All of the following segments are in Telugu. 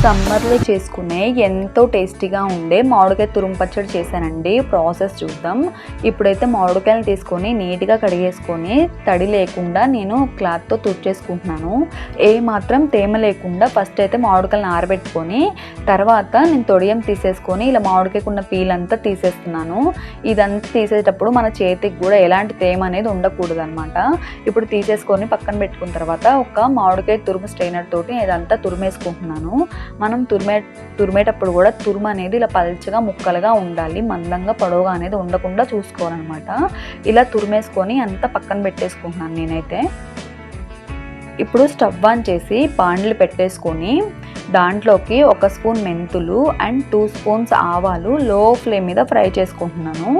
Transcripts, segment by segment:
సమ్మర్లో చేసుకునే ఎంతో టేస్టీగా ఉండే మామిడికాయ తురుము పచ్చడి చేశానండి. ప్రాసెస్ చూద్దాం. ఇప్పుడైతే మామిడికాయలు తీసుకొని నీట్గా కడిగేసుకొని తడి లేకుండా నేను క్లాత్తో తుడిచేసుకుంటున్నాను. ఏ మాత్రం తేమ లేకుండా ఫస్ట్ అయితే మామిడికాయలను ఆరబెట్టుకొని తర్వాత నేను తొడియం తీసేసుకొని ఇలా మామిడికాయకున్న పీల్ అంతా తీసేస్తున్నాను. ఇదంతా తీసేటప్పుడు మన చేతికి కూడా ఎలాంటి తేమ అనేది ఉండకూడదు అనమాట. ఇప్పుడు తీసేసుకొని పక్కన పెట్టుకున్న తర్వాత ఒక మామిడికాయ తురుము స్ట్రైనర్ తోటి ఇదంతా తురిమేసుకుంటున్నాను. మనం తురిమేటప్పుడు కూడా తురుము అనేది ఇలా పల్చగా ముక్కలుగా ఉండాలి, మందంగా పొడవుగా అనేది ఉండకుండా చూసుకోవాలన్నమాట. ఇలా తురిమేసుకొని అంతా పక్కన పెట్టేసుకుంటున్నాను నేనైతే. ఇప్పుడు స్టవ్ ఆన్ చేసి బాండ్లు పెట్టేసుకొని దాంట్లోకి 1 స్పూన్ మెంతులు అండ్ 2 స్పూన్స్ ఆవాలు లో ఫ్లేమ్ మీద ఫ్రై చేసుకుంటున్నాను.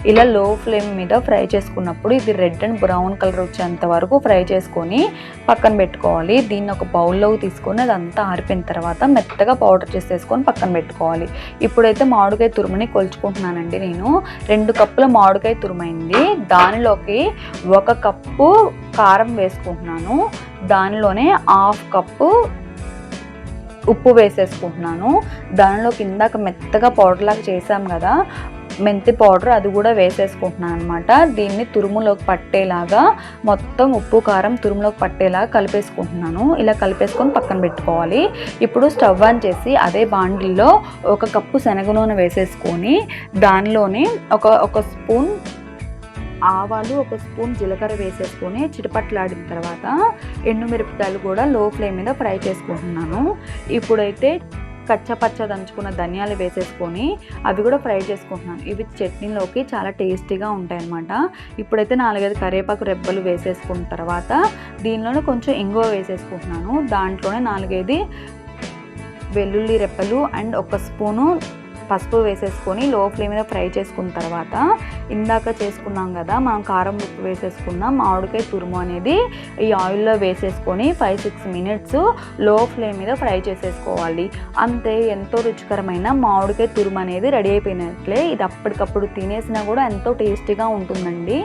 ఇలా లో ఫ్లేమ్ మీద ఫ్రై చేసుకున్నప్పుడు ఇది రెడ్ అండ్ బ్రౌన్ కలర్ వచ్చేంత వరకు ఫ్రై చేసుకొని పక్కన పెట్టుకోవాలి. దీన్ని ఒక బౌల్లోకి తీసుకొని అదంతా ఆరిపోయిన తర్వాత మెత్తగా పౌడర్ చేసేసుకొని పక్కన పెట్టుకోవాలి. ఇప్పుడైతే మామిడికాయ తురుముని కొలుచుకుంటున్నానండి. నేను 2 కప్పుల మామిడికాయ తురుమైంది. దానిలోకి 1 కప్పు కారం వేసుకుంటున్నాను. దానిలోనే 1/2 కప్పు ఉప్పు వేసేసుకుంటున్నాను. దానిలోకి ఇందాక మెత్తగా పౌడర్ లాగా చేసాం కదా మెంతి పౌడర్, అది కూడా వేసేసుకుంటున్నాను అనమాట. దీన్ని తురుములోకి పట్టేలాగా మొత్తం ఉప్పు కారం తురుములోకి పట్టేలాగా కలిపేసుకుంటున్నాను. ఇలా కలిపేసుకొని పక్కన పెట్టుకోవాలి. ఇప్పుడు స్టవ్ ఆన్ చేసి అదే బాండిల్లో 1 కప్పు శనగ నూనె వేసేసుకొని దానిలోనే ఒక స్పూన్ ఆవాలు 1 స్పూన్ జీలకర్ర వేసేసుకొని చిటపట్లాడిన తర్వాత ఎండుమిరపకాయలు కూడా లో ఫ్లేమ్ మీద ఫ్రై చేసుకుంటున్నాను. ఇప్పుడైతే కచ్చపచ్చ దంచుకున్న ధనియాలు వేసేసుకొని అవి కూడా ఫ్రై చేసుకుంటున్నాను. ఇవి చట్నీలోకి చాలా టేస్టీగా ఉంటాయి అన్నమాట. ఇప్పుడైతే 4-5 కరివేపాకు రెబ్బలు వేసేసుకున్న తర్వాత దీనిలోనే కొంచెం ఇంగువ వేసేసుకుంటున్నాను. దాంట్లోనే 4-5 వెల్లుల్లి రెబ్బలు అండ్ 1 స్పూను పసుపు వేసేసుకొని లో ఫ్లేమ్ మీద ఫ్రై చేసుకున్న తర్వాత ఇందాక చేసుకున్నాం కదా మనం కారం ఉప్పు వేసేసుకున్నాం మామిడికాయ తురుము అనేది ఈ ఆయిల్లో వేసేసుకొని 5-6 మినిట్స్ లో ఫ్లేమ్ మీద ఫ్రై చేసేసుకోవాలి. అంతే, ఎంతో రుచికరమైన మామిడికాయ తురుము అనేది రెడీ అయిపోయినట్లే. ఇది అప్పటికప్పుడు తినేసినా కూడా ఎంతో టేస్టీగా ఉంటుందండి.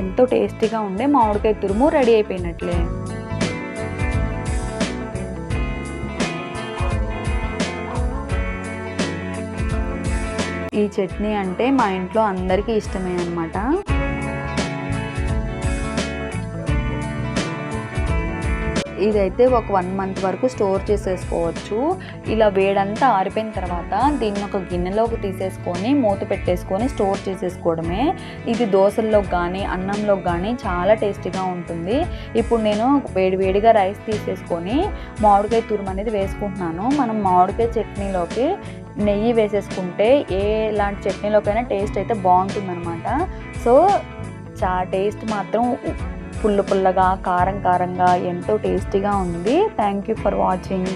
ఎంతో టేస్టీగా ఉండే మామిడికాయ తురుము రెడీ అయిపోయినట్లే. ఈ చట్నీ అంటే మా ఇంట్లో అందరికీ ఇష్టమే అన్నమాట. ఇదైతే ఒక 1 మంత్ వరకు స్టోర్ చేసేసుకోవచ్చు. ఇలా వేడంతా ఆరిపోయిన తర్వాత దీన్ని ఒక గిన్నెలోకి తీసేసుకొని మూత పెట్టేసుకొని స్టోర్ చేసేసుకోవడమే. ఇది దోశల్లోకి కానీ అన్నంలోకి కానీ చాలా టేస్టీగా ఉంటుంది. ఇప్పుడు నేను వేడివేడిగా రైస్ తీసేసుకొని మామిడికాయ తురుము అనేది వేసుకుంటున్నాను. మనం మామిడికాయ చట్నీలోకి నెయ్యి వేసేసుకుంటే ఎలాంటి చట్నీలోకైనా టేస్ట్ అయితే బాగుంటుందన్నమాట. సో టేస్ట్ మాత్రం పుల్లగా కారంగా ఎంతో టేస్టీగా ఉంది. Thank you for watching.